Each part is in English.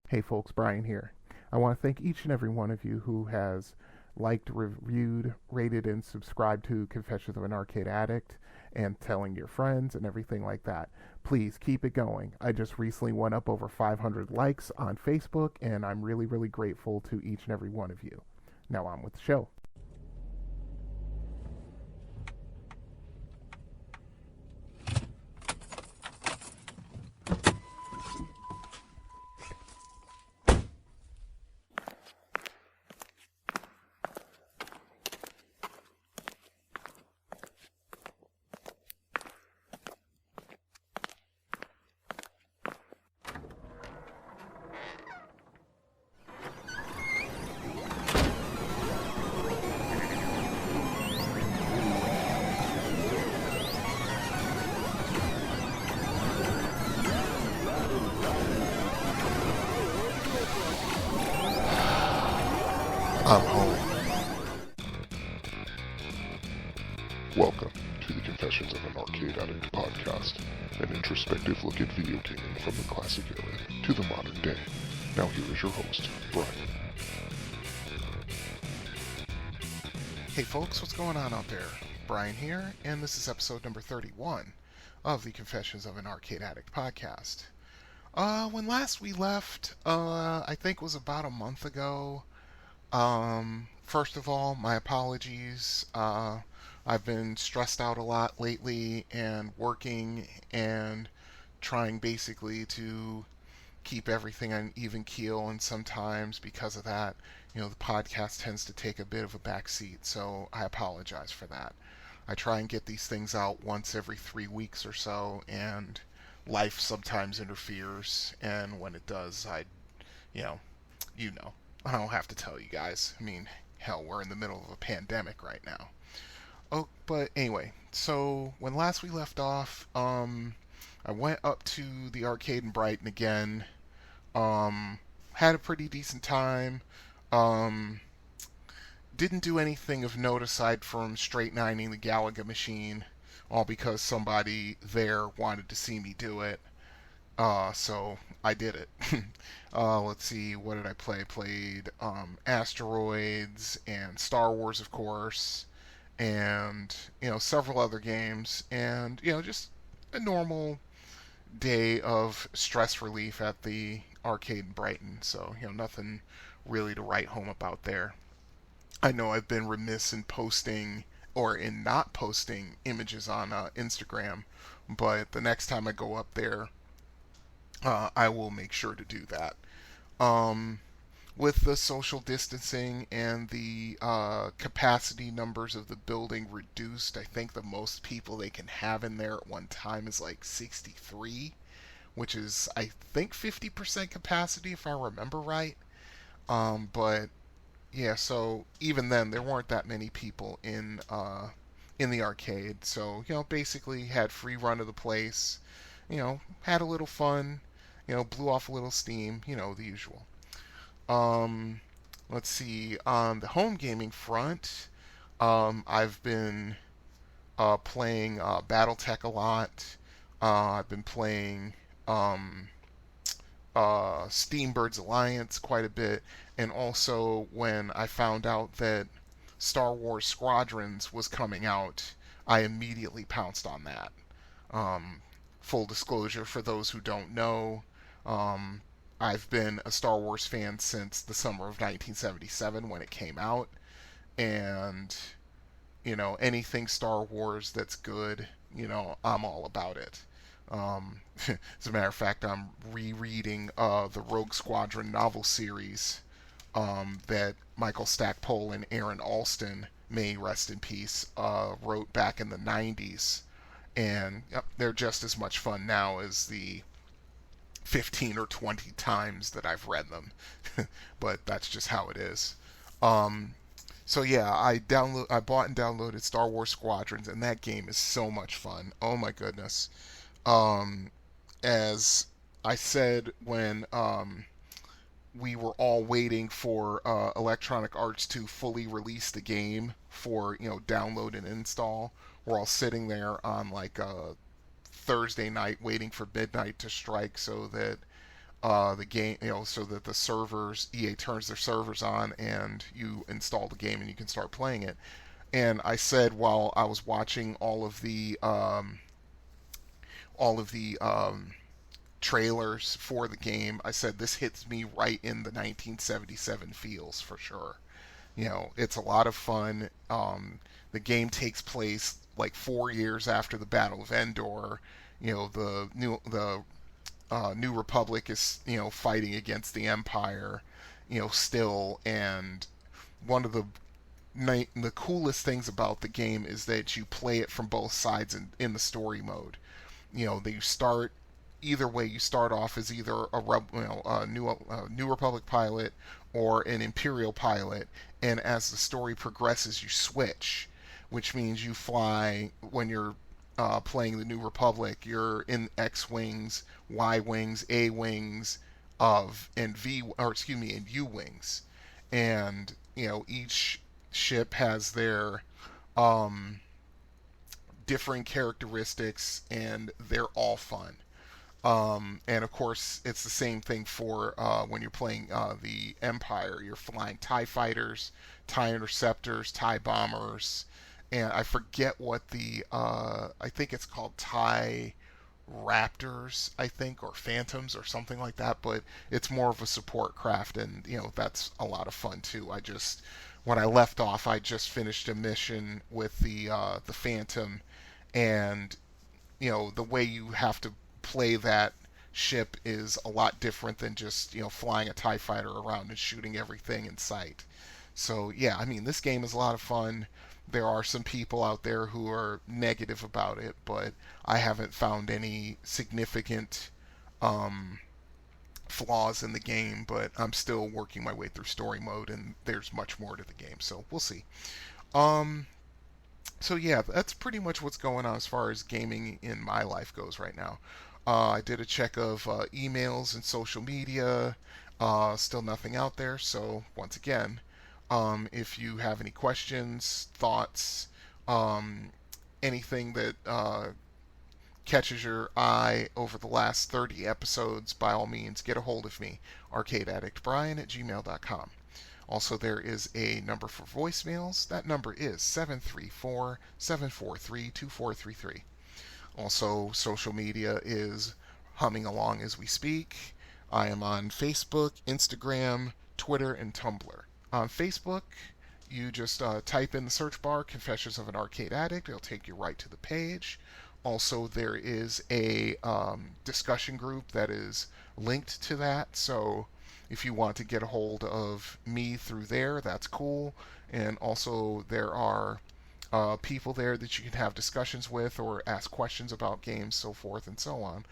Hey folks, Brian here. I want to thank each and every one of you who has liked, reviewed, rated, and subscribed to Confessions of an Arcade Addict and telling your friends and everything like that. Please keep it going. I just recently went up over 500 likes on Facebook, and I'm really, really grateful to each and every one of you. Now on with the show. I'm home. Welcome to the Confessions of an Arcade Addict podcast, an introspective look at video gaming from the classic era to the modern day. Now here is your host, Brian. Hey folks, what's going on out there? Brian here, and this is episode number 31 of the Confessions of an Arcade Addict podcast. When last we left, I think it was about a month ago. First of all, my apologies. I've been stressed out a lot lately and working and trying basically to keep everything on even keel, and sometimes because of that, the podcast tends to take a bit of a backseat, so I apologize for that. I try and get these things out once every 3 weeks or so, and life sometimes interferes, and when it does, you know, you know. I don't have to tell you guys. I mean, hell, we're in the middle of a pandemic right now. Oh, but anyway, so when last we left off, I went up to the arcade in Brighton again. Had a pretty decent time. Um, didn't do anything of note aside from straight nining the Galaga machine, all because somebody there wanted to see me do it. So I did it. Let's see, what did I play? Played Asteroids and Star Wars, of course, and several other games, and just a normal day of stress relief at the arcade in Brighton. So nothing really to write home about there. I know I've been remiss in posting or in not posting images on Instagram, but the next time I go up there, I will make sure to do that. Um, with the social distancing and the capacity numbers of the building reduced, I think the most people they can have in there at one time is like 63, which is, I think, 50% capacity if I remember right. But yeah, so even then, there weren't that many people in the arcade. So basically had free run of the place. Had a little fun. Blew off a little steam. The usual. Um, let's see. On the home gaming front, I've been playing BattleTech a lot. I've been playing Steambird's Alliance quite a bit, and also when I found out that Star Wars Squadrons was coming out, I immediately pounced on that. Um, Full disclosure for those who don't know, um, I've been a Star Wars fan since the summer of 1977 when it came out, and anything Star Wars that's good, I'm all about it. As a matter of fact, I'm rereading the Rogue Squadron novel series that Michael Stackpole and Aaron Alston, may rest in peace, wrote back in the 90s. And yep, they're just as much fun now as the 15 or 20 times that I've read them. But that's just how it is. Um, so yeah, I bought and downloaded Star Wars Squadrons, and that game is so much fun. Oh my goodness. Um, as I said when we were all waiting for Electronic Arts to fully release the game for download and install, we're all sitting there on like a Thursday night waiting for midnight to strike so that the game, so that the servers, EA turns their servers on and you install the game and you can start playing it. And I said while I was watching all of the trailers for the game, I said this hits me right in the 1977 feels for sure. It's a lot of fun. The game takes place like 4 years after the Battle of Endor. The New Republic is fighting against the Empire, still. And one of the coolest things about the game is that you play it from both sides in the story mode. That you start either way. You start off as either a New Republic pilot or an Imperial pilot, and as the story progresses, you switch, which means you fly when you're playing the New Republic. You're in X wings, Y wings, A wings, and U wings, and each ship has their um, differing characteristics, and they're all fun. And of course, it's the same thing for when you're playing the Empire. You're flying TIE fighters, TIE interceptors, TIE bombers, and I forget what I think it's called TIE Raptors, I think, or Phantoms or something like that, but it's more of a support craft, and that's a lot of fun too. When I left off, I just finished a mission with the Phantom, and the way you have to play that ship is a lot different than just flying a TIE fighter around and shooting everything in sight. So yeah, I mean, this game is a lot of fun. There are some people out there who are negative about it, but I haven't found any significant um, flaws in the game. But I'm still working my way through story mode, and there's much more to the game, so we'll see. Um, so yeah, that's pretty much what's going on as far as gaming in my life goes right now. I did a check of emails and social media. Still nothing out there. So once again, if you have any questions, thoughts, um, anything that catches your eye over the last 30 episodes, by all means, get a hold of me, arcadeaddictbrian@gmail.com. Also, there is a number for voicemails. That number is 734-743-2433. Also, social media is humming along as we speak. I am on Facebook, Instagram, Twitter, and Tumblr. On Facebook, you just type in the search bar Confessions of an Arcade Addict. It'll take you right to the page. Also, there is a discussion group that is linked to that. So if you want to get a hold of me through there, that's cool. And also, there are people there that you can have discussions with or ask questions about games, so forth and so on.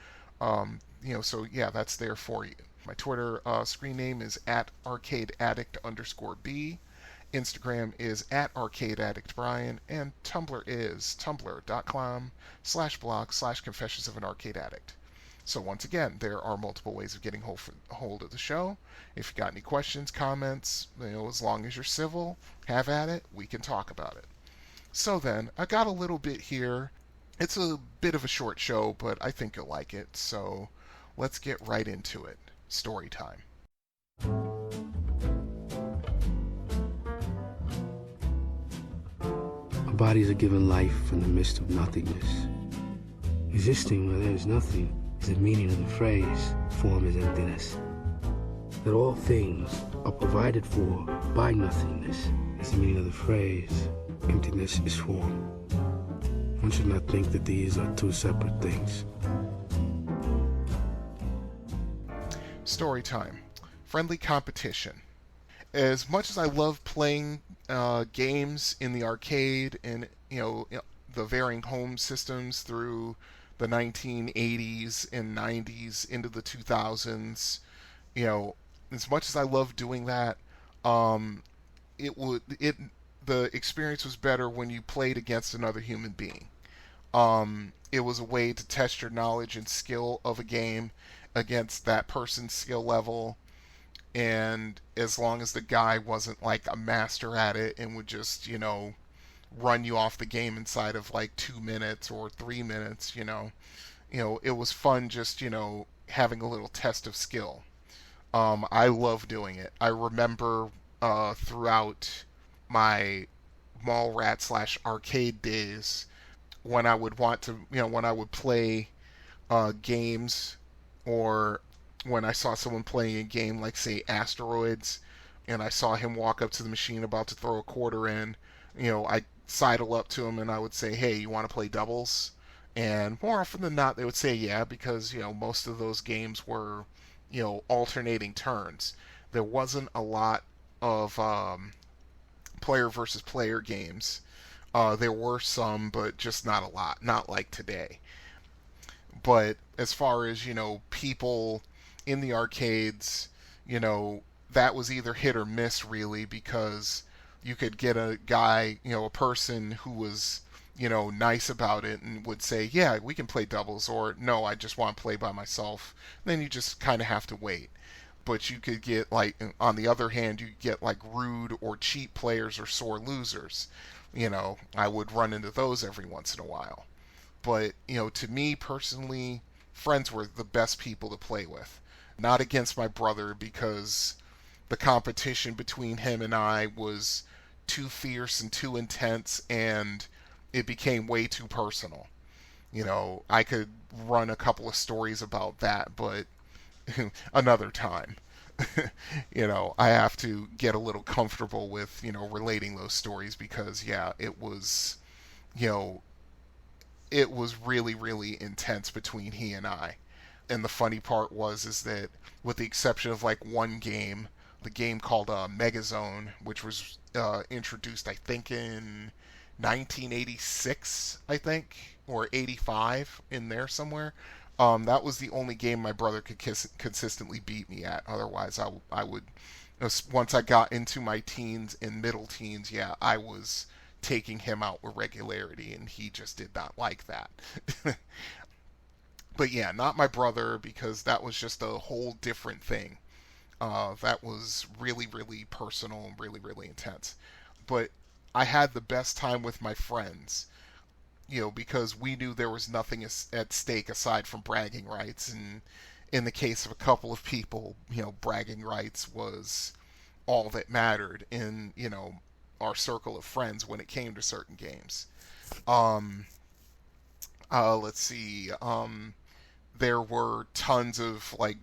So yeah, that's there for you. My Twitter screen name is @arcadeaddict_b. Instagram is @arcadeaddictbrian, and Tumblr is tumblr.com/blog/confessions of an arcade addict. So once again, there are multiple ways of getting hold of the show. If you got any questions, comments, as long as you're civil, have at it. We can talk about it. So then, I got a little bit here. It's a bit of a short show, but I think you'll like it. So let's get right into it. Story time. Our bodies are given life from the midst of nothingness. Existing where there is nothing is the meaning of the phrase, form is emptiness. That all things are provided for by nothingness is the meaning of the phrase, emptiness is form. One should not think that these are two separate things. Story time. Friendly competition. As much as I love playing games in the arcade and the varying home systems through the 1980s and 90s into the 2000s, as much as I love doing that, the experience was better when you played against another human being. It was a way to test your knowledge and skill of a game against that person's skill level, and as long as the guy wasn't like a master at it and would just run you off the game inside of like 2 minutes or 3 minutes, it was fun just having a little test of skill. I love doing it. I remember throughout my mall rat slash arcade days when I would want to, when I would play games, or when I saw someone playing a game like, say, Asteroids, and I saw him walk up to the machine about to throw a quarter in, I'd sidle up to him and I would say, hey, you want to play doubles? And more often than not, they would say yeah, because, most of those games were, alternating turns. There wasn't a lot of player versus player games. There were some, but just not a lot. Not like today. But as far as, people in the arcades, that was either hit or miss, really, because you could get a guy, a person who was, nice about it and would say, yeah, we can play doubles, or no, I just want to play by myself. Then you just kind of have to wait. But you could get, like, on the other hand, you get, like, rude or cheap players or sore losers. I would run into those every once in a while. But, to me personally, friends were the best people to play with. Not against my brother, because the competition between him and I was too fierce and too intense, and it became way too personal. I could run a couple of stories about that, but another time. I have to get a little comfortable with, relating those stories, because, yeah, you know, it was really, really intense between he and I. And the funny part is that, with the exception of, like, one game, the game called Megazone, which was introduced, I think, in 1986, I think, or 85, in there somewhere. That was the only game my brother could consistently beat me at. Otherwise, I would, once I got into my teens and middle teens, yeah, I was taking him out with regularity, and he just did not like that. But yeah, not my brother, because that was just a whole different thing. That was really, really personal and really, really intense. But I had the best time with my friends, because we knew there was nothing at stake aside from bragging rights. And in the case of a couple of people, bragging rights was all that mattered in, our circle of friends when it came to certain games. Let's see. There were tons of, like,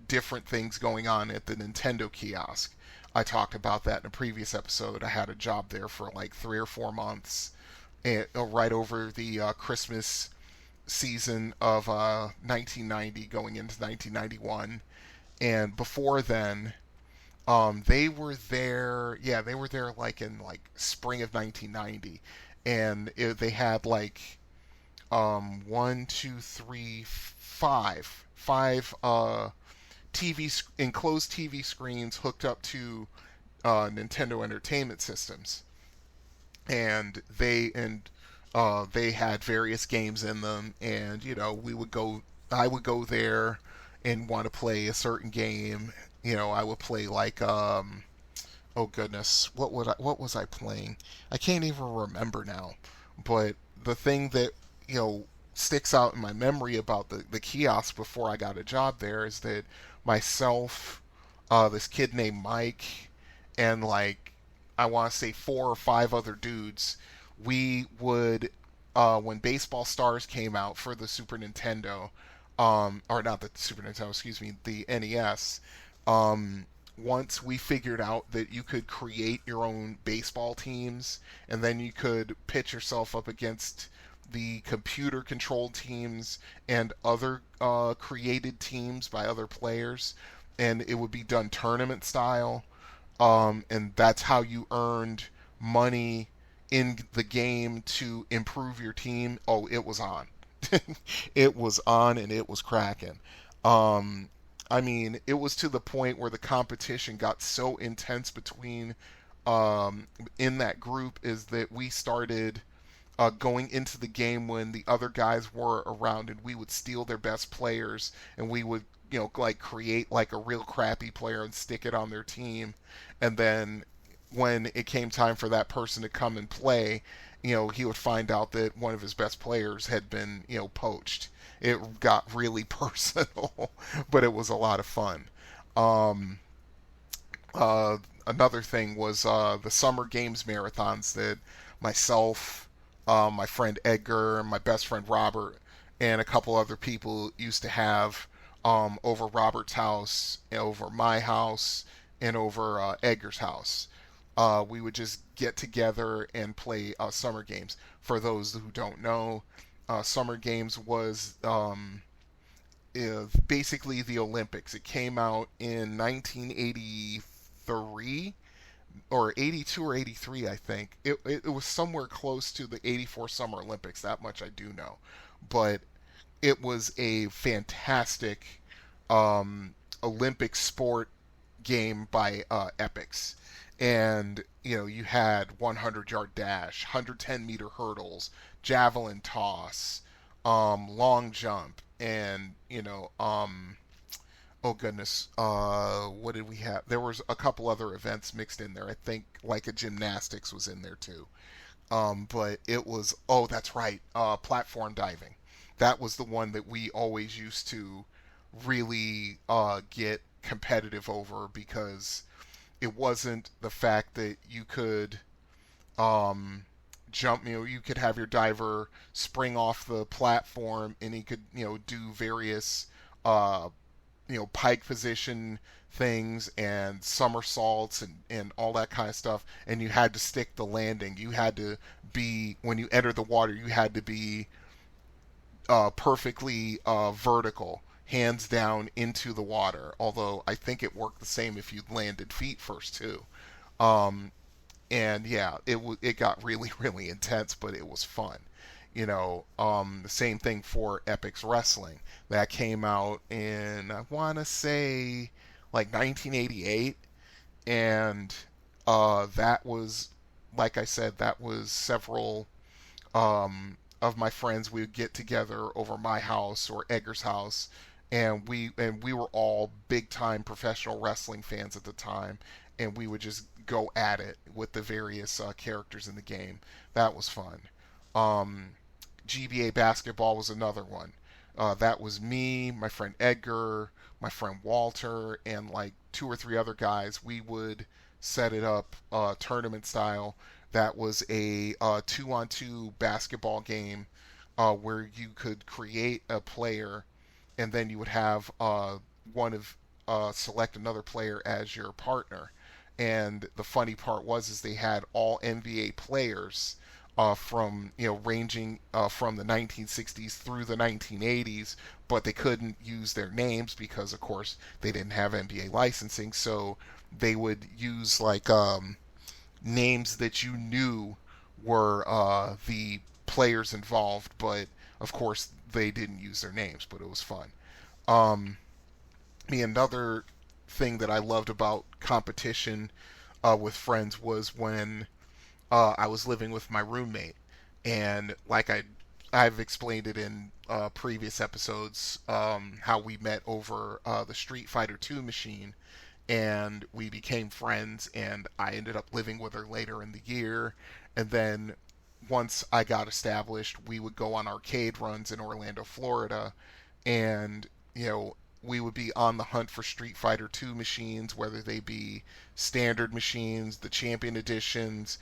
different things going on at the Nintendo kiosk. I talked about that in a previous episode. I had a job there for like 3 or 4 months, right over the Christmas season of 1990 going into 1991. And before then, they were there. Yeah, they were there like in like spring of 1990, and they had like one, two, three, five enclosed TV screens hooked up to Nintendo Entertainment Systems, and they had various games in them, and I would go there and want to play a certain game. I would play like oh goodness, what was I playing? I can't even remember now. But the thing that sticks out in my memory about the kiosk before I got a job there is that myself, this kid named Mike, and like I want to say 4 or 5 other dudes, we would when Baseball Stars came out for the Super Nintendo, or not the Super Nintendo, excuse me, the NES. Once we figured out that you could create your own baseball teams, and then you could pitch yourself up against the computer-controlled teams and other created teams by other players, and it would be done tournament style, and that's how you earned money in the game to improve your team. Oh, it was on. It was on, and it was cracking. I mean, it was to the point where the competition got so intense between in that group is that we started going into the game when the other guys were around, and we would steal their best players, and we would like create like a real crappy player and stick it on their team, and then when it came time for that person to come and play, he would find out that one of his best players had been, poached. It got really personal, but it was a lot of fun. Um, Another thing was the summer games marathons that myself, my friend Edgar, my best friend Robert, and a couple other people used to have over Robert's house, over my house, and over Edgar's house. We would just get together and play summer games. For those who don't know, summer games was basically the Olympics. It came out in 1983 or 82 or 83, I think. It was somewhere close to the 84 Summer Olympics. That much I do know. But it was a fantastic Olympic sport game by Epics. And, you had 100-yard dash, 110-meter hurdles, javelin toss, long jump, and, oh goodness, what did we have? There was a couple other events mixed in there. I think like a gymnastics was in there too. But it was, oh, that's right, platform diving. That was the one that we always used to really get competitive over, because it wasn't the fact that you could um, jump. You could have your diver spring off the platform, and he could, do various uh, pike position things and somersaults and all that kind of stuff, and you had to stick the landing. You had to be, when you enter the water, you had to be perfectly vertical, hands down into the water. Although I think it worked the same if you landed feet first too. Um, and yeah, it got really really intense, but it was fun. The same thing for Epic's Wrestling. That came out in, I want to say, like 1988, and that was, like I said, that was several of my friends. We would get together over my house or Edgar's house, and we were all big time professional wrestling fans at the time, and we would just go at it with the various characters in the game. That was fun. Um, GBA basketball was another one. That was me, my friend Edgar, my friend Walter, and like two or three other guys. We would set it up tournament style. That was a 2-on-2 basketball game where you could create a player, and then you would have one of select another player as your partner. And the funny part was is they had all NBA players from, ranging from the 1960s through the 1980s, but they couldn't use their names because of course they didn't have NBA licensing. So they would use like names that you knew were the players involved, but of course they didn't use their names. But it was fun. um, Another thing that I loved about competition with friends was when I was living with my roommate, and like I've explained it in previous episodes, how we met over the Street Fighter 2 machine, and we became friends, and I ended up living with her later in the year, and then once I got established, we would go on arcade runs in Orlando, Florida, and we would be on the hunt for Street Fighter 2 machines, whether they be standard machines, the Champion editions,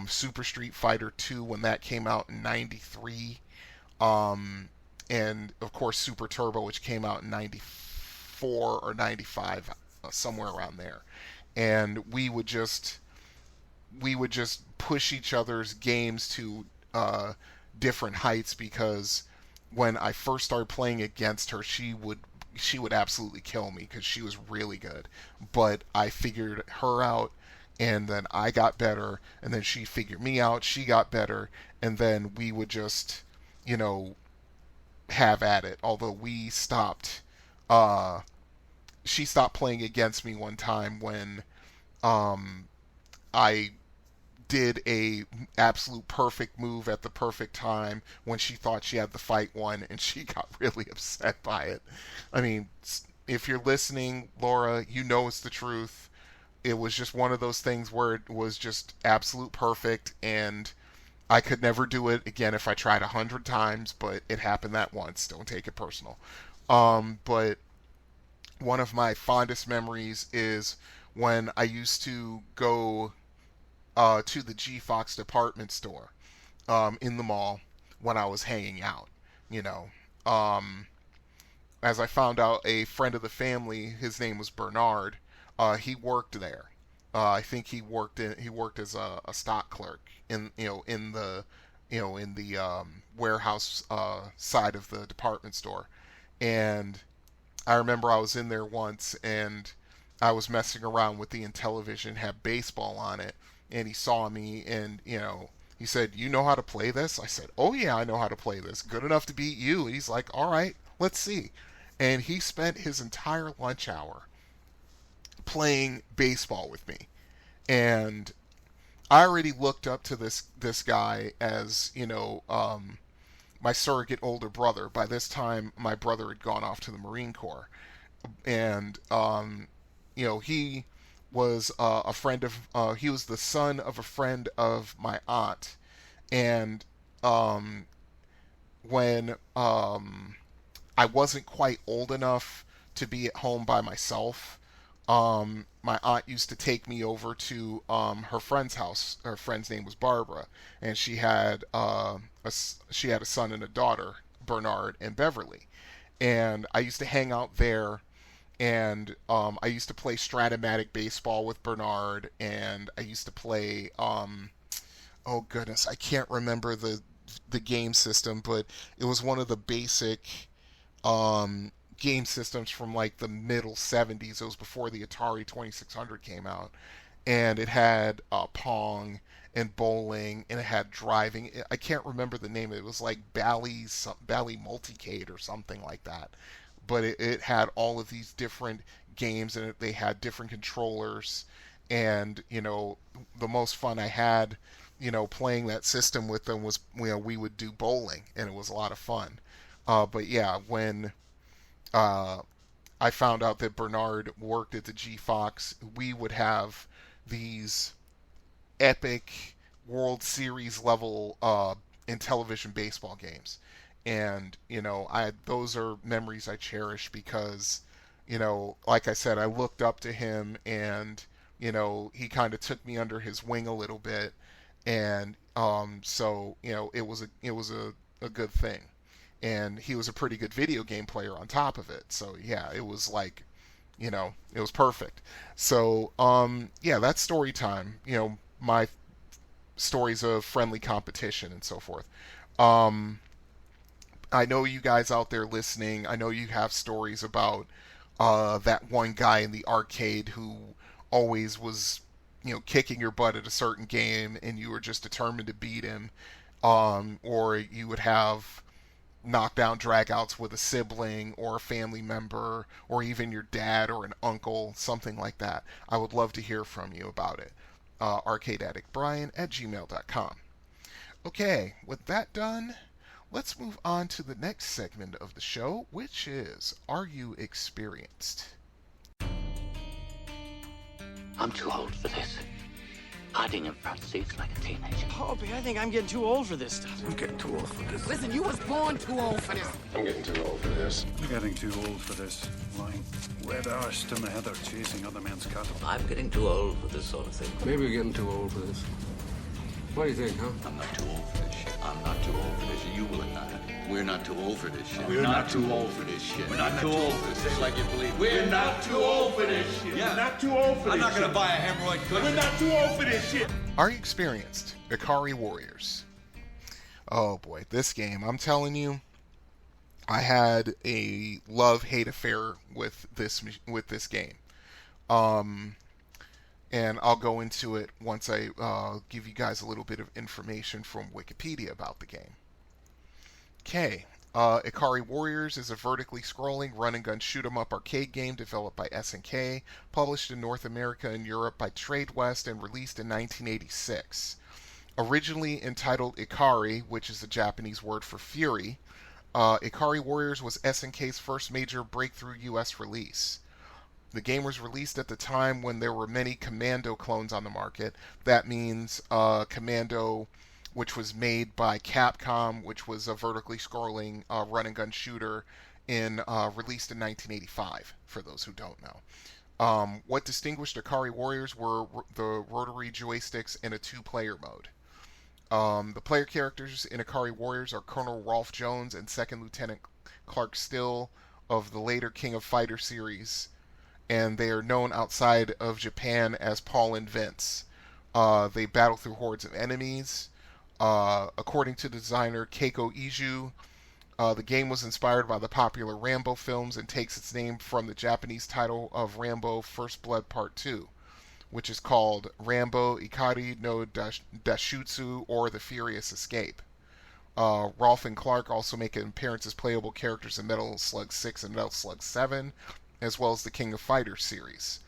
Super Street Fighter 2 when that came out in '93, um, and of course Super Turbo, which came out in '94 or '95, somewhere around there. And we would just push each other's games to different heights, because when I first started playing against her, she would absolutely kill me because she was really good. But I figured her out, and then I got better, and then she figured me out, she got better, and then we would just, you know, have at it. Although uh, she stopped playing against me one time when um, I did a absolute perfect move at the perfect time when she thought she had the fight won, and she got really upset by it. I mean, if you're listening, Laura, you know it's the truth. it was just one of those things where it was just absolute perfect, and I could never do it again if I tried 100 times, but it happened that once. Don't take it personal. But one of my fondest memories is when I used to go to the G Fox department store in the mall when I was hanging out. You know, as I found out, a friend of the family, his name was Bernard. He worked there. I think he worked as a stock clerk in the warehouse side of the department store. And I remember I was in there once, and I was messing around with the Intellivision, had baseball on it, and he saw me, and he said, "You know how to play this?" I said, "Oh yeah, I know how to play this. Good enough to beat you." And he's like, "All right, let's see." And he spent his entire lunch hour playing baseball with me. And I already looked up to this guy as, my surrogate older brother. By this time, my brother had gone off to the Marine Corps. And, he was a friend of, he was the son of a friend of my aunt. And when I wasn't quite old enough to be at home by myself, my aunt used to take me over to her friend's house. Her friend's name was Barbara, and she had a son and a daughter, Bernard and Beverly. And I used to hang out there, and I used to play Stratomatic baseball with Bernard, and I used to play oh goodness, I can't remember the game system, but it was one of the basic game systems from like the middle 70s. It was before the Atari 2600 came out, and it had Pong and bowling, and it had driving. I can't remember the name. It was like Bally Multicade or something like that. But it had all of these different games, and they had different controllers. And the most fun I had, playing that system with them was we would do bowling, and it was a lot of fun. But yeah, when I found out that Bernard worked at the G Fox, we would have these epic World Series level Intellivision baseball games. And, those are memories I cherish because, like I said, I looked up to him, and, he kind of took me under his wing a little bit. And so, it was a good thing. And he was a pretty good video game player on top of it. So yeah, it was like, it was perfect. So yeah, that's story time. My stories of friendly competition and so forth. I know you guys out there listening, I know you have stories about that one guy in the arcade who always was, kicking your butt at a certain game, and you were just determined to beat him. Or you would have knockdown dragouts with a sibling or a family member, or even your dad or an uncle, something like that. I would love to hear from you about it. arcadeaddictbrian@gmail.com. Okay, with that done, let's move on to the next segment of the show, which is Are You Experienced? I'm too old for this. Hiding in front seats like a teenager. Opie, I think I'm getting too old for this stuff. I'm getting too old for this. Listen, you was born too old for this. I'm getting too old for this. I'm getting too old for this. Lying wet-arsed in the heather chasing other men's cattle. I'm getting too old for this sort of thing. Maybe you're getting too old for this. What do you think, huh? I'm not too old for this shit. I'm not too old for this shit. You will not. We're not too old for this shit. We're not too old for this shit. We're not too old for this. Say like you believe. We're not too old for this shit. Yeah. We're not too old for this. I'm not gonna buy a hemorrhoid cushion. We're not too old for this shit. Are You Experienced? Ikari Warriors. Oh boy, this game, I'm telling you, I had a love-hate affair with this game. And I'll go into it once I give you guys a little bit of information from Wikipedia about the game. Okay, Ikari Warriors is a vertically scrolling run-and-gun shoot-'em-up arcade game developed by SNK, published in North America and Europe by Tradewest, and released in 1986. Originally entitled Ikari, which is the Japanese word for fury, Ikari Warriors was SNK's first major breakthrough U.S. release. The game was released at the time when there were many Commando clones on the market. That means Commando, which was made by Capcom, which was a vertically scrolling run-and-gun shooter released in 1985, for those who don't know. What distinguished Ikari Warriors were the rotary joysticks and a two-player mode. The player characters in Ikari Warriors are Colonel Rolf Jones and Second Lieutenant Clark Still of the later King of Fighters series, and they are known outside of Japan as Paul and Vince. They battle through hordes of enemies. According to designer Keiko Iju, the game was inspired by the popular Rambo films and takes its name from the Japanese title of Rambo First Blood Part 2, which is called Rambo Ikari no Dashutsu, or The Furious Escape. Rolf and Clark also make an appearance as playable characters in Metal Slug 6 and Metal Slug 7, as well as the King of Fighters series.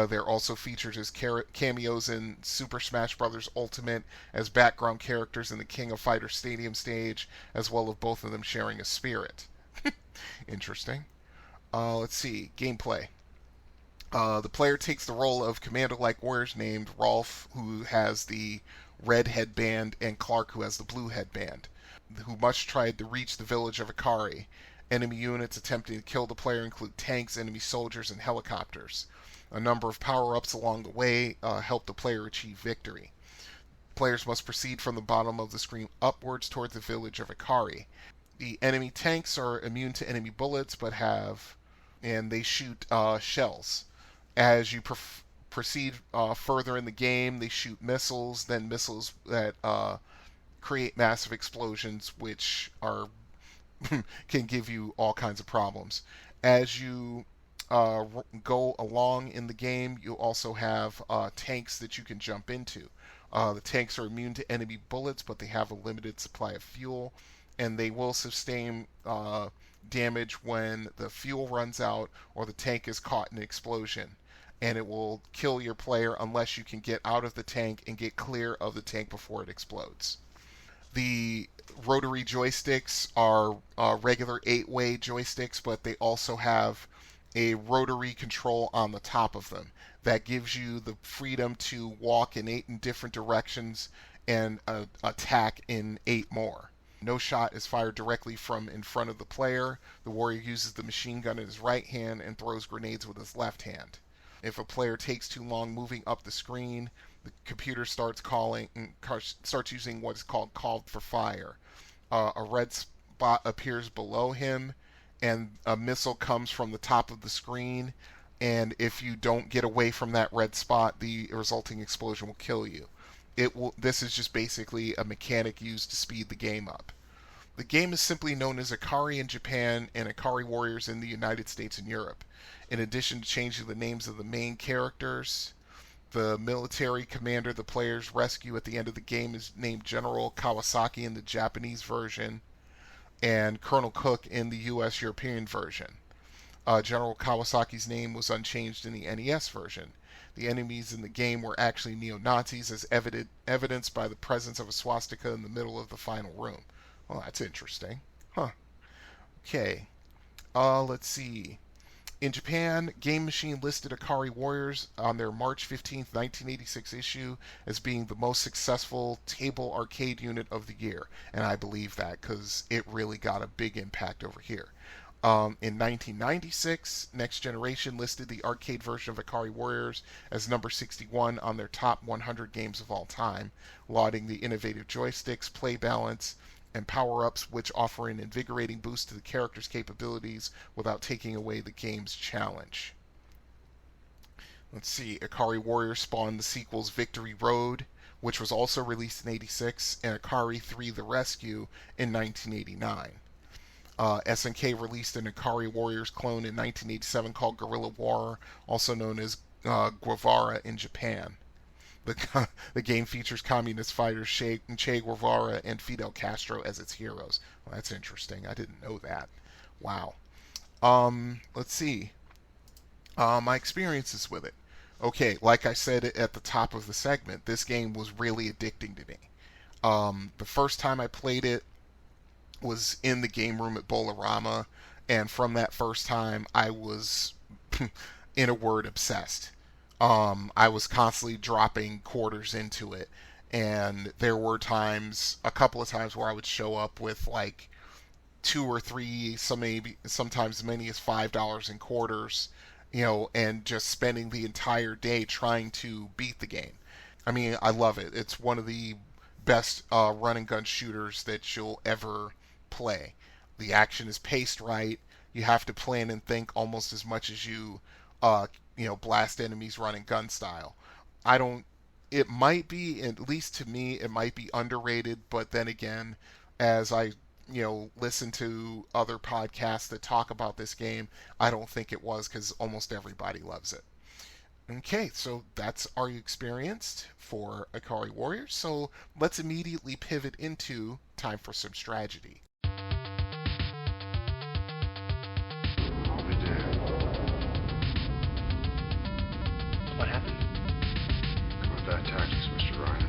They're also featured as cameos in Super Smash Bros. Ultimate, as background characters in the King of Fighters Stadium stage, as well as both of them sharing a spirit. Interesting. Let's see. Gameplay. The player takes the role of commando-like warriors named Rolf, who has the red headband, and Clark, who has the blue headband, who must try to reach the village of Ikari. Enemy units attempting to kill the player include tanks, enemy soldiers, and helicopters. A number of power-ups along the way help the player achieve victory. Players must proceed from the bottom of the screen upwards toward the village of Ikari. The enemy tanks are immune to enemy bullets, and they shoot shells. As you proceed further in the game, they shoot missiles, then missiles that create massive explosions, which are can give you all kinds of problems. As you go along in the game, you also have tanks that you can jump into. The tanks are immune to enemy bullets, but they have a limited supply of fuel, and they will sustain damage when the fuel runs out or the tank is caught in an explosion. And it will kill your player unless you can get out of the tank and get clear of the tank before it explodes. The rotary joysticks are regular 8-way joysticks, but they also have a rotary control on the top of them that gives you the freedom to walk in 8 different directions and attack in 8 more. No shot is fired directly from in front of the player. The warrior uses the machine gun in his right hand and throws grenades with his left hand. If a player takes too long moving up the screen, the computer starts using what is called call for fire. A red spot appears below him, and a missile comes from the top of the screen, and if you don't get away from that red spot, the resulting explosion will kill you. This is just basically a mechanic used to speed the game up. The game is simply known as Ikari in Japan and Ikari Warriors in the United States and Europe. In addition to changing the names of the main characters, the military commander the players rescue at the end of the game is named General Kawasaki in the Japanese version, and Colonel Cook in the U.S. European version. General Kawasaki's name was unchanged in the NES version. The enemies in the game were actually neo-Nazis, as evidenced by the presence of a swastika in the middle of the final room. Well, that's interesting. Huh. Okay. Let's see. In Japan, Game Machine listed Ikari Warriors on their March 15, 1986 issue as being the most successful table arcade unit of the year. And I believe that because it really got a big impact over here. In 1996, Next Generation listed the arcade version of Ikari Warriors as number 61 on their top 100 games of all time, lauding the innovative joysticks, play balance, and power-ups, which offer an invigorating boost to the character's capabilities without taking away the game's challenge. Let's see, Ikari Warriors spawned the sequels Victory Road, which was also released in 86, and Ikari 3 The Rescue in 1989. SNK released an Ikari Warriors clone in 1987 called Guerrilla War, also known as Guevara in Japan. The game features communist fighters Che Guevara and Fidel Castro as its heroes. Well, that's interesting. I didn't know that. Wow. Let's see. My experiences with it. Okay, like I said at the top of the segment, this game was really addicting to me. The first time I played it was in the game room at Bolorama, and from that first time I was in a word, obsessed. I was constantly dropping quarters into it, and there were a couple of times where I would show up with like two or three, sometimes as many as $5 in quarters, and just spending the entire day trying to beat the game. I mean, I love it. It's one of the best run and gun shooters that you'll ever play. The action is paced right. You have to plan and think almost as much as blast enemies run and gun style. I don't. It might be, at least to me, it might be underrated. But then again, as I listen to other podcasts that talk about this game, I don't think it was, because almost everybody loves it. Okay, so that's our experience for Ikari Warriors. So let's immediately pivot into time for some strategy. What happened? Good bad tactics, Mr. Ryan.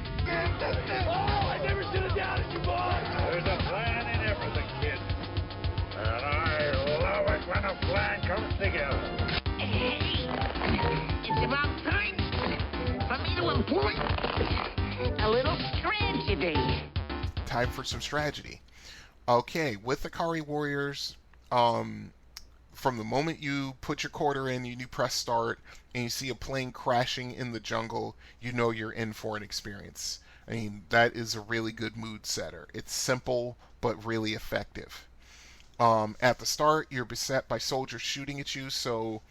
Oh, I never should have doubted you, boy. There's a plan in everything, kid. And I love it when a plan comes together. It's about time for me to employ a little strategy. Time for some strategy. Okay, with Ikari Warriors, from the moment you put your quarter in, you press start, and you see a plane crashing in the jungle, you know you're in for an experience. I mean, that is a really good mood setter. It's simple, but really effective. At the start, you're beset by soldiers shooting at you, so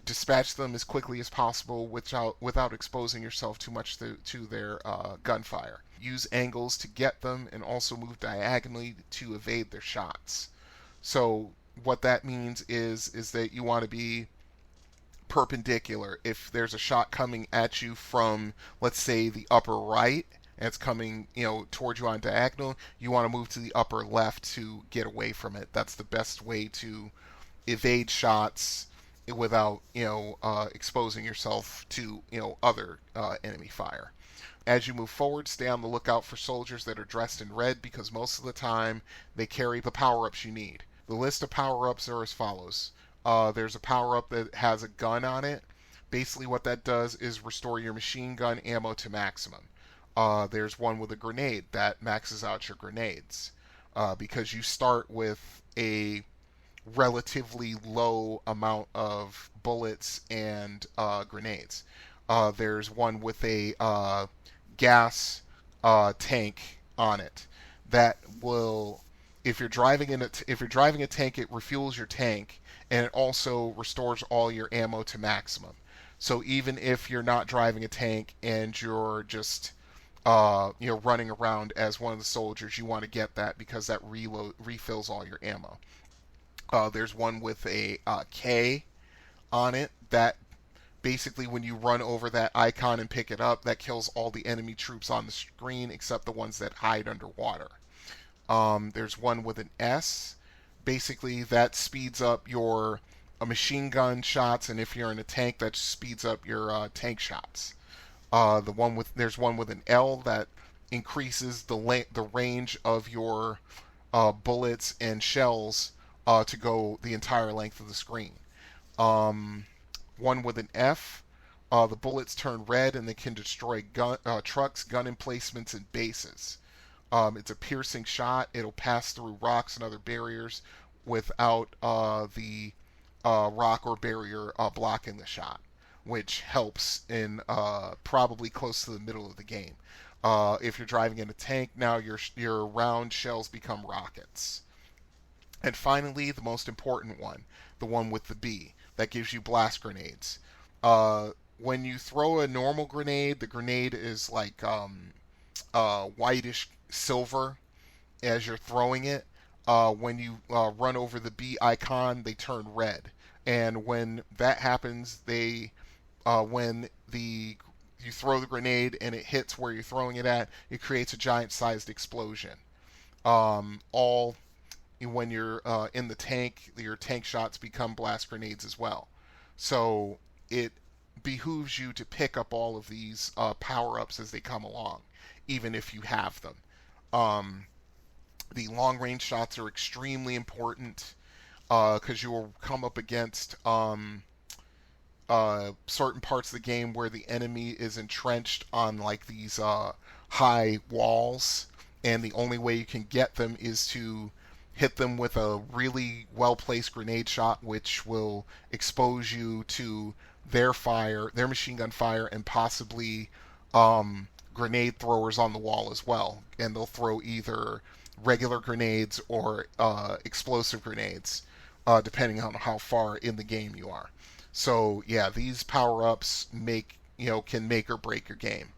dispatch them as quickly as possible without exposing yourself too much to their gunfire. Use angles to get them, and also move diagonally to evade their shots. So what that means is that you want to be perpendicular. If there's a shot coming at you from, let's say, the upper right, and it's coming, towards you on diagonal, you want to move to the upper left to get away from it. That's the best way to evade shots without, exposing yourself to, other enemy fire. As you move forward, stay on the lookout for soldiers that are dressed in red, because most of the time they carry the power-ups you need. The list of power-ups are as follows. There's a power-up that has a gun on it. Basically what that does is restore your machine gun ammo to maximum. There's one with a grenade that maxes out your grenades, because you start with a relatively low amount of bullets and grenades. There's one with a gas tank on it that will, if you're driving a tank, it refuels your tank, and it also restores all your ammo to maximum. So even if you're not driving a tank and you're just running around as one of the soldiers, you want to get that, because that refills all your ammo. There's one with a K on it that basically, when you run over that icon and pick it up, that kills all the enemy troops on the screen except the ones that hide underwater. There's one with an S. Basically, that speeds up your machine gun shots, and if you're in a tank, that speeds up your tank shots. There's one with an L that increases the range of your bullets and shells to go the entire length of the screen. One with an F, the bullets turn red and they can destroy trucks, gun emplacements, and bases. It's a piercing shot. It'll pass through rocks and other barriers without the rock or barrier blocking the shot, which helps in probably close to the middle of the game. If you're driving in a tank, now your round shells become rockets. And finally, the most important one, the one with the B, that gives you blast grenades. When you throw a normal grenade, the grenade is like whitish silver as you're throwing it. When you run over the B icon, they turn red. And when that happens, when you throw the grenade and it hits where you're throwing it at, it creates a giant-sized explosion. When you're in the tank, your tank shots become blast grenades as well. So it behooves you to pick up all of these power-ups as they come along, even if you have them. The long-range shots are extremely important, because you will come up against certain parts of the game where the enemy is entrenched on like these high walls, and the only way you can get them is to hit them with a really well-placed grenade shot, which will expose you to their fire, their machine gun fire, and possibly grenade throwers on the wall as well. And they'll throw either regular grenades or explosive grenades, depending on how far in the game you are. So yeah, these power-ups can make or break your game.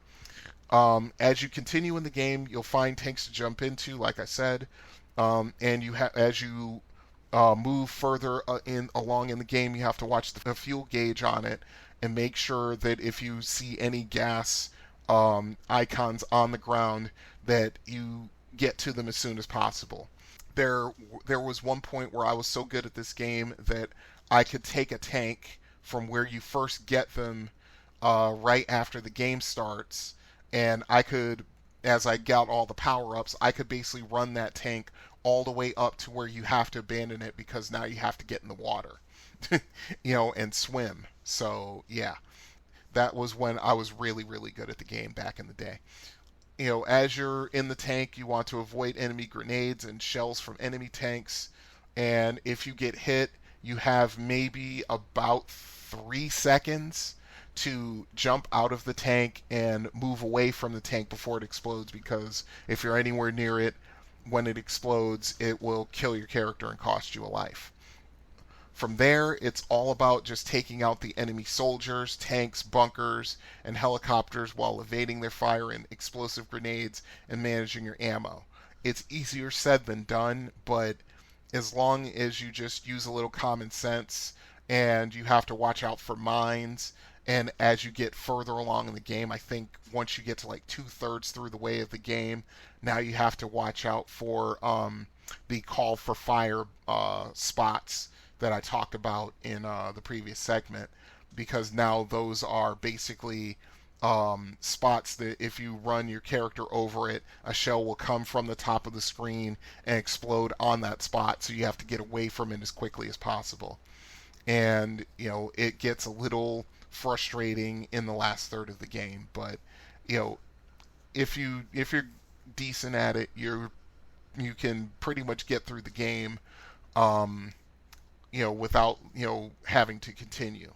As you continue in the game, you'll find tanks to jump into, like I said, and as you move further along in the game, you have to watch the fuel gauge on it and make sure that if you see any gas icons on the ground, that you get to them as soon as possible. There was one point where I was so good at this game that I could take a tank from where you first get them right after the game starts, and I could, as I got all the power-ups, I could basically run that tank all the way up to where you have to abandon it, because now you have to get in the water, and swim. So yeah, that was when I was really, really good at the game back in the day. As you're in the tank, you want to avoid enemy grenades and shells from enemy tanks, and if you get hit, you have maybe about 3 seconds to jump out of the tank and move away from the tank before it explodes, because if you're anywhere near it when it explodes, it will kill your character and cost you a life. From there, it's all about just taking out the enemy soldiers, tanks, bunkers, and helicopters while evading their fire and explosive grenades and managing your ammo. It's easier said than done, but as long as you just use a little common sense, and you have to watch out for mines, and as you get further along in the game, I think once you get to like 2/3 through the way of the game, now you have to watch out for the call for fire spots that I talked about in the previous segment, because now those are basically spots that if you run your character over it, a shell will come from the top of the screen and explode on that spot, so you have to get away from it as quickly as possible. And it gets a little frustrating in the last third of the game, but if you're decent at it, you can pretty much get through the game without having to continue.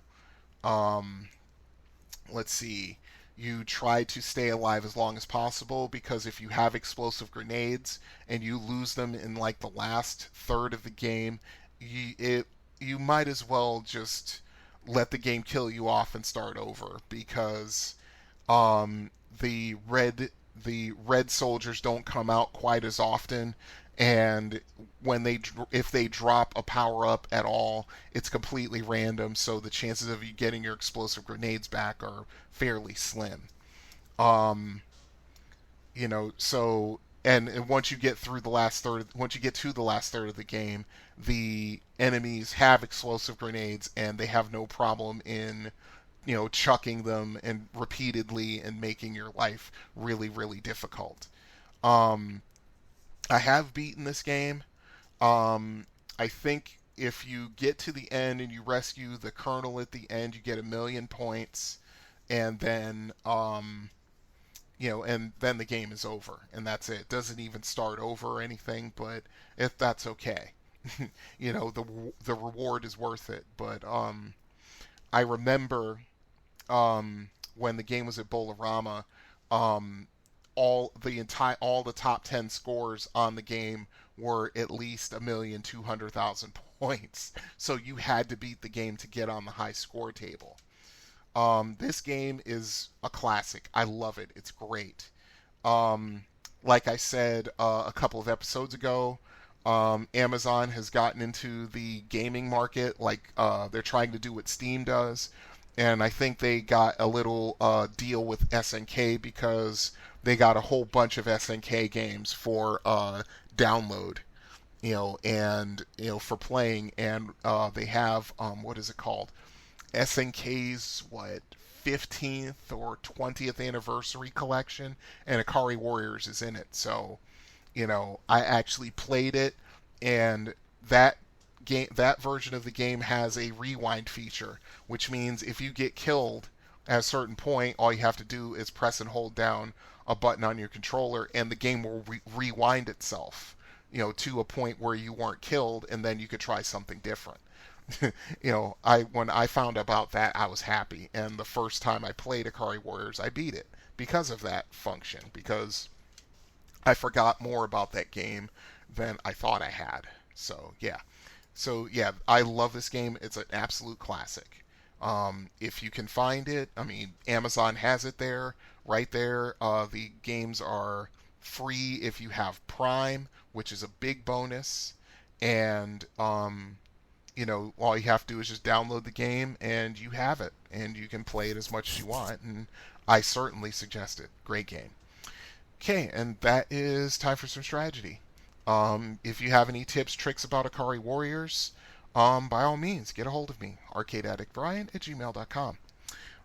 Let's see. You try to stay alive as long as possible, because if you have explosive grenades and you lose them in like the last third of the game, you might as well just let the game kill you off and start over, because the red soldiers don't come out quite as often, and if they drop a power up at all, it's completely random, so the chances of you getting your explosive grenades back are fairly slim. So and once you get to the last third of the game, the enemies have explosive grenades, and they have no problem in chucking them and repeatedly and making your life really, really difficult. I have beaten this game. I think if you get to the end and you rescue the colonel at the end, you get 1,000,000 points, and then and then the game is over, and that's it. It doesn't even start over or anything, but if that's okay. The reward is worth it. But I remember when the game was at Bolorama, all the top 10 scores on the game were at least 1,200,000 points. So you had to beat the game to get on the high score table. This game is a classic. I love it. It's great. Like I said a couple of episodes ago, Amazon has gotten into the gaming market, like they're trying to do what Steam does. And I think they got a little deal with SNK, because they got a whole bunch of SNK games for download, and for playing, and they have what is it called? SNK's 15th or 20th anniversary collection, and Ikari Warriors is in it. So, I actually played it, and that that version of the game has a rewind feature, which means if you get killed at a certain point, all you have to do is press and hold down a button on your controller, and the game will rewind itself, to a point where you weren't killed, and then you could try something different. When I found about that, I was happy, and the first time I played Ikari Warriors, I beat it because of that function, because I forgot more about that game than I thought I had. So yeah, I love this game. It's an absolute classic. If you can find it, I mean, Amazon has it there, right there. The games are free if you have Prime, which is a big bonus. And, all you have to do is just download the game and you have it. And you can play it as much as you want. And I certainly suggest it. Great game. Okay, and that is time for some Stragedy. If you have any tips, tricks about Ikari Warriors, by all means, get a hold of me, arcadeaddictbrian@gmail.com.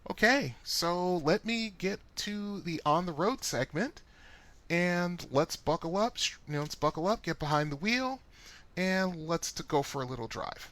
Okay, so let me get to the On the Road segment, and let's buckle up, get behind the wheel, and let's go for a little drive.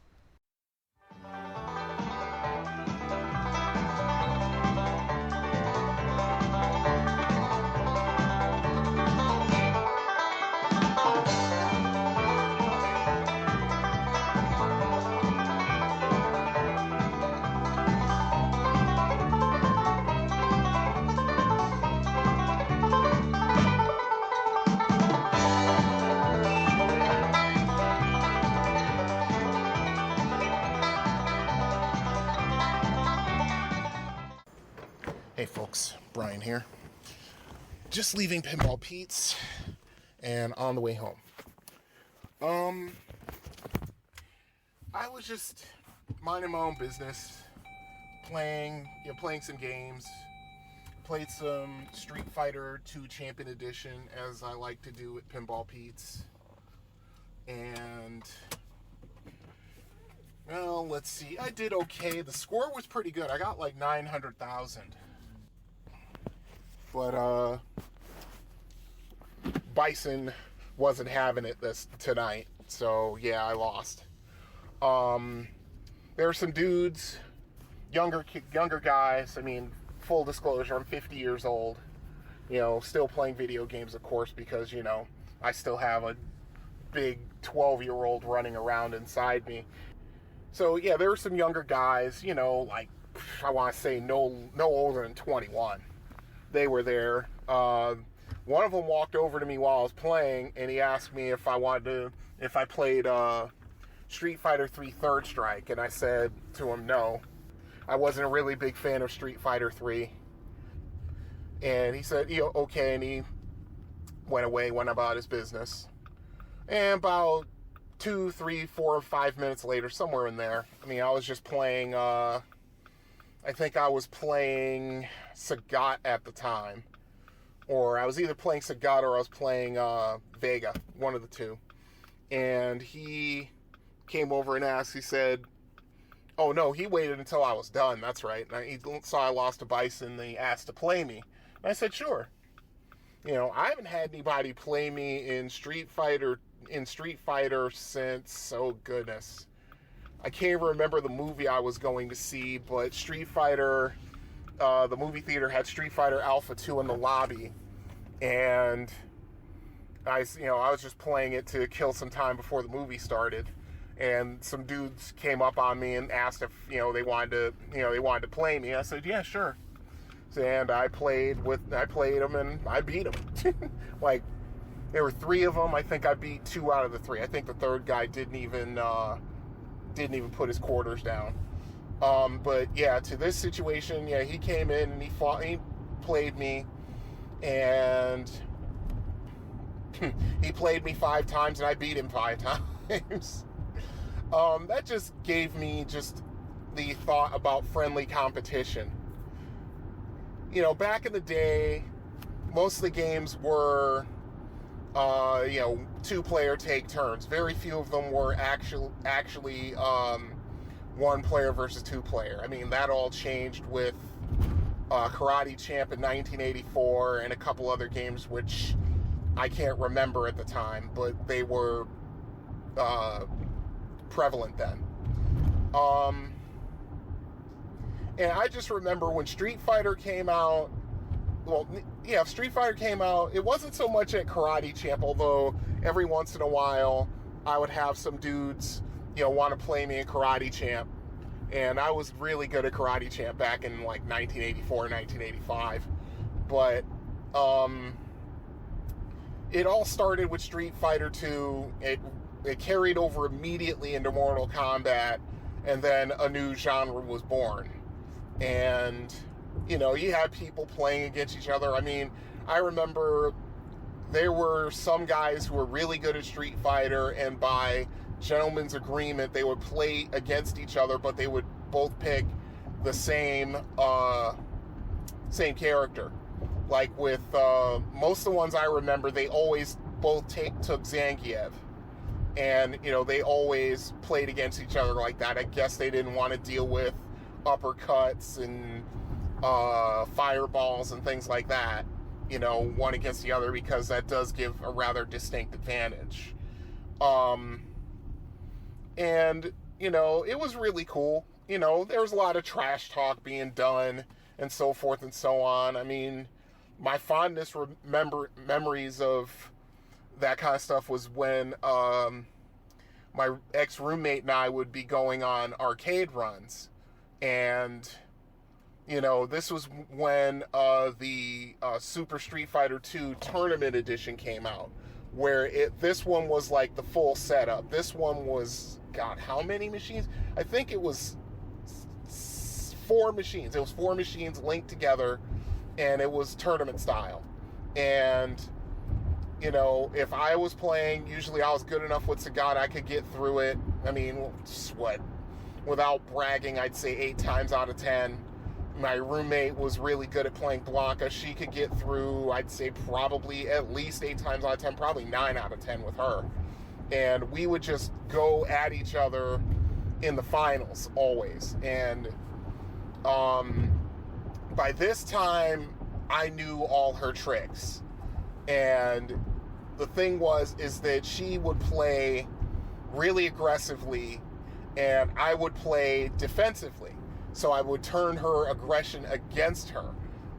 Hey folks, Brian here. Just leaving Pinball Pete's and on the way home. I was just minding my own business, playing some games, played some Street Fighter 2 Champion Edition, as I like to do at Pinball Pete's. And well, let's see, I did okay. The score was pretty good. I got like 900,000. But Bison wasn't having it tonight, so yeah, I lost. There were some dudes, younger guys. I mean, full disclosure, I'm 50 years old. Still playing video games, of course, because I still have a big 12-year-old running around inside me. So yeah, there were some younger guys. Like I want to say no older than 21. They were there. One of them walked over to me while I was playing, and he asked me if I played Street Fighter 3 Third Strike, and I said to him no. I wasn't a really big fan of Street Fighter 3. And he said, okay, and he went away, went about his business. And about 2, 3, 4, 5 minutes later, somewhere in there, I was just playing, I think I was playing Sagat at the time. Or I was either playing Sagat or I was playing Vega, one of the two. And he came over and asked, he said, oh no, he waited until I was done, that's right. And he saw I lost to Bison and he asked to play me. And I said, sure. I haven't had anybody play me in Street Fighter since, oh goodness. I can't even remember the movie I was going to see, but Street Fighter, the movie theater had Street Fighter Alpha 2 in the lobby, and I was just playing it to kill some time before the movie started, and some dudes came up on me and asked if they wanted to play me. I said, yeah, sure. And I played them and I beat them. Like, there were 3 of them. I think I beat 2 out of the 3. I think the third guy didn't even put his quarters down. But yeah, to this situation, yeah, he came in and he played me, and he played me 5 times and I beat him 5 times. That just gave me just the thought about friendly competition. Back in the day, most of the games were 2-player take turns. Very few of them were actually 1-player versus 2-player. That all changed with Karate Champ in 1984 and a couple other games which I can't remember at the time, but they were prevalent then. And I just remember when Street Fighter came out, Street Fighter came out, it wasn't so much at Karate Champ, although every once in a while I would have some dudes, want to play me in Karate Champ. And I was really good at Karate Champ back in like 1984, 1985. But it all started with Street Fighter 2. It carried over immediately into Mortal Kombat, and then a new genre was born. And, you had people playing against each other. I mean, I remember there were some guys who were really good at Street Fighter, and by gentleman's agreement, they would play against each other, but they would both pick the same character. Like with most of the ones I remember, they always both took Zangief. And, they always played against each other like that. I guess they didn't want to deal with uppercuts and fireballs and things like that, one against the other, because that does give a rather distinct advantage. And, it was really cool. There was a lot of trash talk being done and so forth and so on. I mean, my fondest memories of that kind of stuff was when my ex-roommate and I would be going on arcade runs. And, this was when the Super Street Fighter 2 Tournament Edition came out, where this one was like the full setup. This one was, God, how many machines? I think it was 4 machines. It was 4 machines linked together, and it was tournament style. And, if I was playing, usually I was good enough with Stragedy, I could get through it. I mean, without bragging, I'd say 8 times out of 10. My roommate was really good at playing Blanca. She could get through, I'd say probably at least 8 times out of 10, probably 9 out of 10 with her. And we would just go at each other in the finals, always. And by this time, I knew all her tricks. And the thing is that she would play really aggressively, and I would play defensively. So I would turn her aggression against her.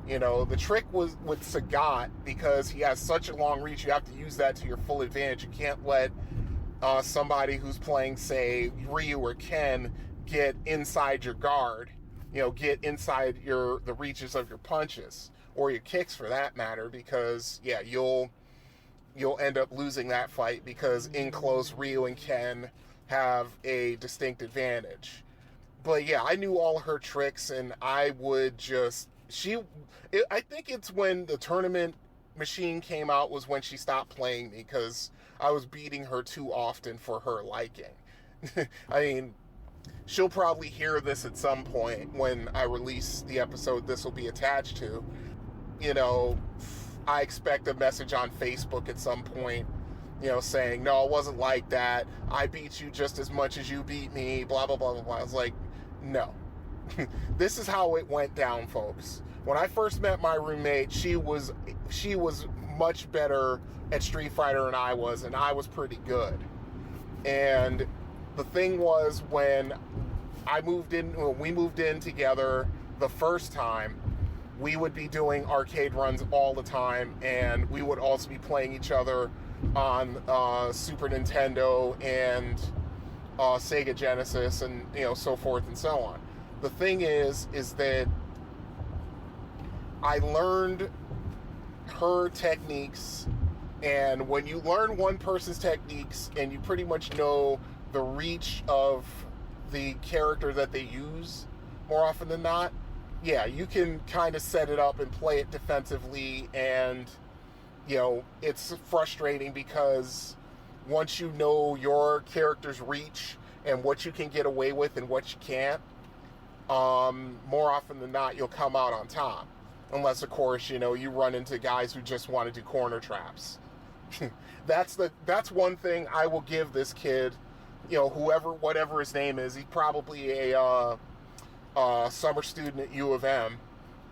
The trick was with Sagat, because he has such a long reach, you have to use that to your full advantage. You can't let somebody who's playing, say, Ryu or Ken, get inside your guard, get inside the reaches of your punches, or your kicks for that matter, because, you'll end up losing that fight, because in close, Ryu and Ken have a distinct advantage. But I knew all her tricks, and I would just... I think it's when the tournament machine came out was when she stopped playing me, because I was beating her too often for her liking. I mean, she'll probably hear this at some point when I release the episode this will be attached to. I expect a message on Facebook at some point, saying, no, it wasn't like that. I beat you just as much as you beat me, blah, blah, blah, blah, blah. I was like, no. This is how it went down, folks. When I first met my roommate, she was much better at Street Fighter than I was, and I was pretty good. And the thing was, when we moved in together the first time, we would be doing arcade runs all the time, and we would also be playing each other on Super Nintendo and Sega Genesis, and so forth and so on. The thing is that I learned her techniques, and when you learn one person's techniques and you pretty much know the reach of the character that they use more often than not, you can kind of set it up and play it defensively, and it's frustrating because once you know your character's reach and what you can get away with and what you can't, more often than not, you'll come out on top. Unless, of course, you run into guys who just want to do corner traps. That's one thing I will give this kid, whatever his name is. He's probably a summer student at U of M,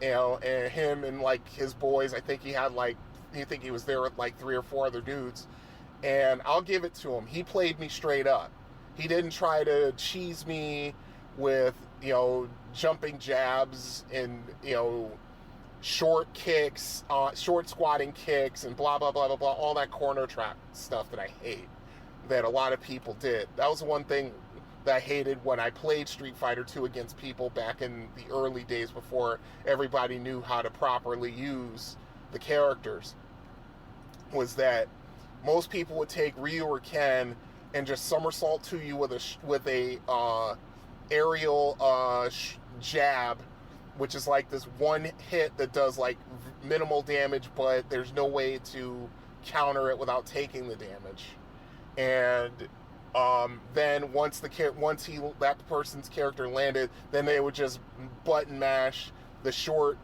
and him and his boys, I think he was there with 3 or 4 other dudes, and I'll give it to him. He played me straight up. He didn't try to cheese me with, jumping jabs and, short kicks, short squatting kicks, and blah, blah, blah, blah, blah, all that corner trap stuff that I hate, that a lot of people did. That was one thing that I hated when I played Street Fighter 2 against people back in the early days before everybody knew how to properly use the characters, was that most people would take Ryu or Ken and just somersault to you with a aerial jab, which is like this one hit that does like minimal damage, but there's no way to counter it without taking the damage. And then once that person's character landed, then they would just button mash the short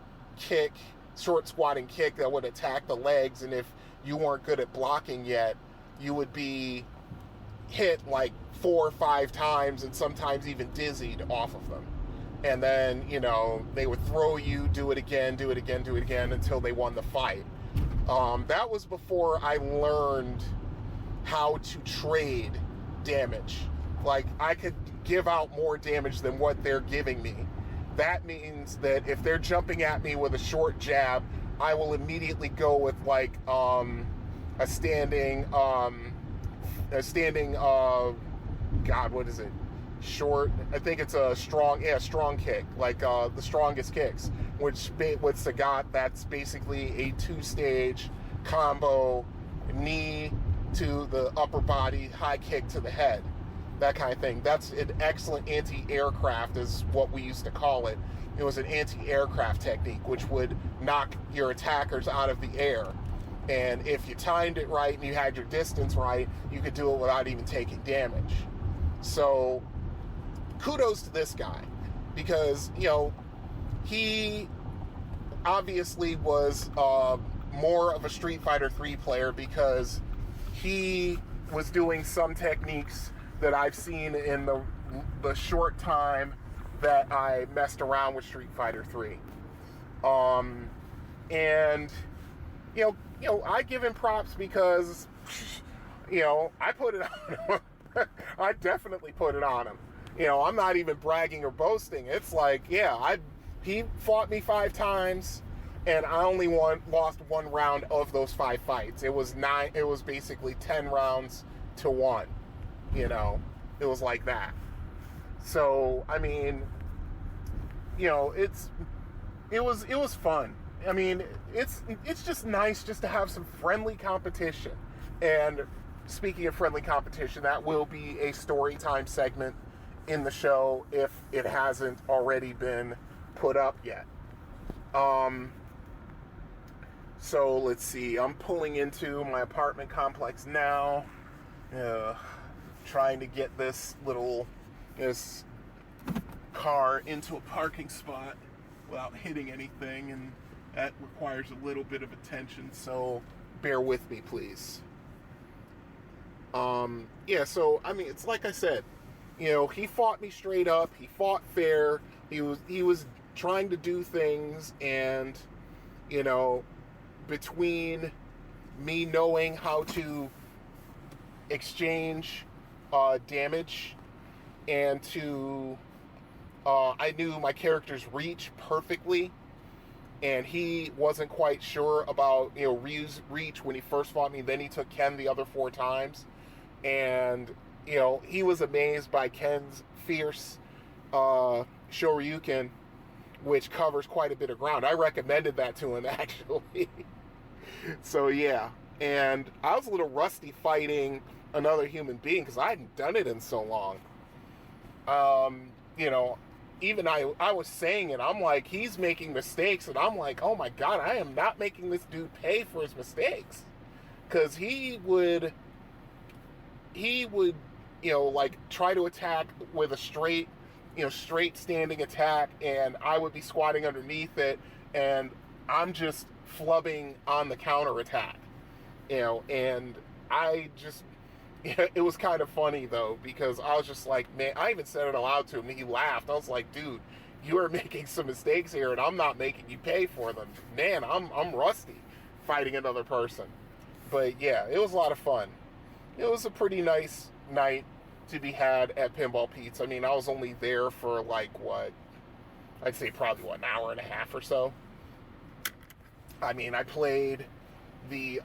squatting kick that would attack the legs, and if you weren't good at blocking yet, you would be hit like 4 or 5 times and sometimes even dizzied off of them. And then, they would throw you, do it again until they won the fight. That was before I learned how to trade damage. Like, I could give out more damage than what they're giving me. That means that if they're jumping at me with a short jab, I will immediately go with like a standing God, what is it? Short, I think it's a strong kick, like the strongest kicks, which with Sagat, that's basically a 2-stage combo, knee to the upper body, high kick to the head, that kind of thing. That's an excellent anti-aircraft, is what we used to call it. It was an anti-aircraft technique, which would knock your attackers out of the air. And if you timed it right and you had your distance right, you could do it without even taking damage. So kudos to this guy, because, he obviously was more of a Street Fighter 3 player, because he was doing some techniques that I've seen in the short time that I messed around with Street Fighter 3. And, I give him props because, I put it on him. I definitely put it on him. I'm not even bragging or boasting. It's like, he fought me 5 times, and I only lost 1 round of those 5 fights. It was basically 10 rounds to 1. It was like that. So, I mean, it was fun. I mean, it's just nice just to have some friendly competition. And speaking of friendly competition, that will be a story time segment in the show if it hasn't already been put up yet. So let's see, I'm pulling into my apartment complex now, trying to get this car into a parking spot without hitting anything, and that requires a little bit of attention, so bear with me, please. So, I mean, it's like I said, he fought me straight up, he fought fair, he was trying to do things, and, between me knowing how to exchange damage and I knew my character's reach perfectly, and he wasn't quite sure about, Ryu's reach when he first fought me. Then he took Ken the other 4 times, and, he was amazed by Ken's fierce Shoryuken, which covers quite a bit of ground. I recommended that to him, actually. So, yeah. And I was a little rusty fighting another human being because I hadn't done it in so long. Even I was saying it, I'm like, he's making mistakes, and I'm like, oh my god, I am not making this dude pay for his mistakes. Because he would, try to attack with a straight standing attack, and I would be squatting underneath it, and I'm just flubbing on the counter attack. And I just, it was kind of funny, though, because I was just like, man, I even said it aloud to him, and he laughed. I was like, dude, you are making some mistakes here, and I'm not making you pay for them. Man, I'm rusty fighting another person. But, yeah, it was a lot of fun. It was a pretty nice night to be had at Pinball Pete's. I mean, I was only there for like I'd say probably an hour and a half or so. I mean, I played the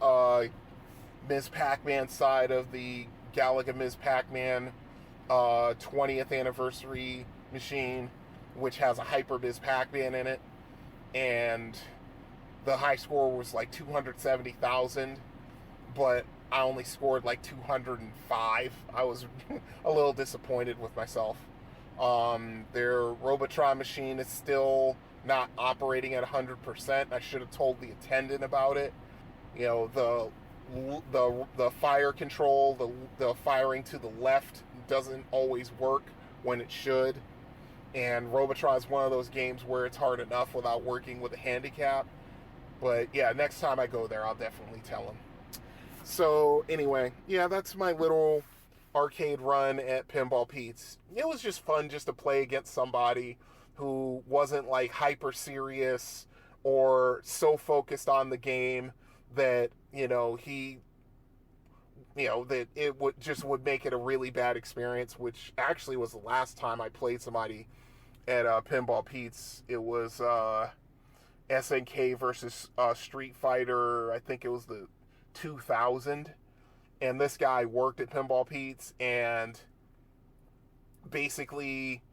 Ms. Pac-Man side of the Galaga Ms. Pac-Man 20th anniversary machine, which has a Hyper Ms. Pac-Man in it, and the high score was like 270,000, but I only scored like 205. I was a little disappointed with myself. Their Robotron machine is still not operating at 100%. I should have told the attendant about it. You know, the fire control, the firing to the left doesn't always work when it should. And Robotron is one of those games where it's hard enough without working with a handicap. But yeah, next time I go there, I'll definitely tell them. So anyway, yeah, that's my little arcade run at Pinball Pete's. It was just fun just to play against somebody who wasn't like hyper serious or so focused on the game that, that it would make it a really bad experience, which actually was the last time I played somebody at Pinball Pete's. It was SNK versus Street Fighter. I think it was the 2000, and this guy worked at Pinball Pete's, and basically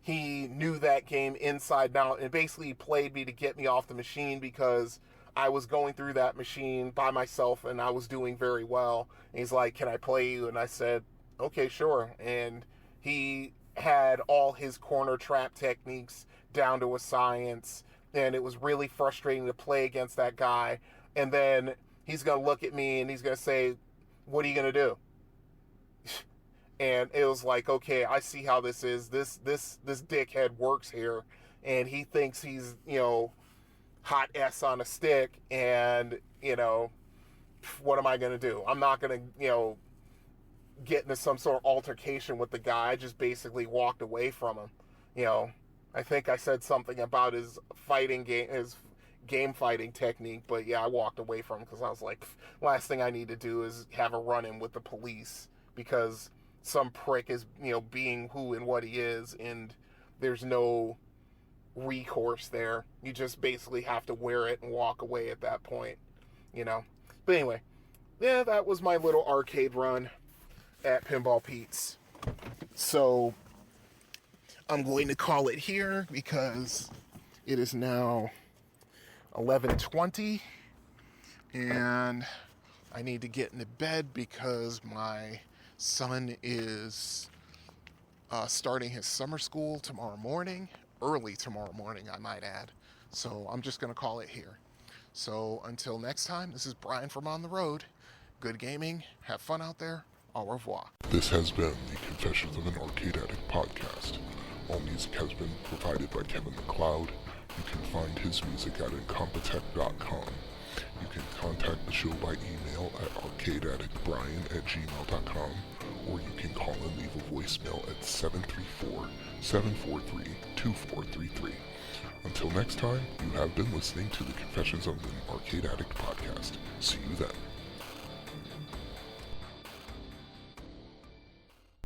he knew that game inside and out, and basically played me to get me off the machine because I was going through that machine by myself and I was doing very well. And he's like, "Can I play you?" And I said, "Okay, sure." And he had all his corner trap techniques down to a science, and it was really frustrating to play against that guy. And then he's going to look at me and he's going to say, "What are you going to do?" And it was like, okay, I see how this is. This dickhead works here, and he thinks he's, hot S on a stick, and, what am I going to do? I'm not going to, get into some sort of altercation with the guy. I just basically walked away from him. I think I said something about his game fighting technique, but yeah, I walked away from him because I was like, last thing I need to do is have a run-in with the police because some prick is, being who and what he is, and there's no recourse there. You just basically have to wear it and walk away at that point, But anyway, yeah, that was my little arcade run at Pinball Pete's. So I'm going to call it here because it is now 11:20, and I need to get into bed because my son is starting his summer school tomorrow morning, early tomorrow morning, I might add. So I'm just going to call it here. So until next time, this is Brian from On the Road. Good gaming, have fun out there, au revoir. This has been the Confessions of an Arcade Addict podcast. All music has been provided by Kevin MacLeod. You can find his music at incompetech.com. You can contact the show by email at arcadeaddictbrian@gmail.com, or you can call and leave a voicemail at 734-743-2433. Until next time, you have been listening to the Confessions of an Arcade Addict podcast. See you then.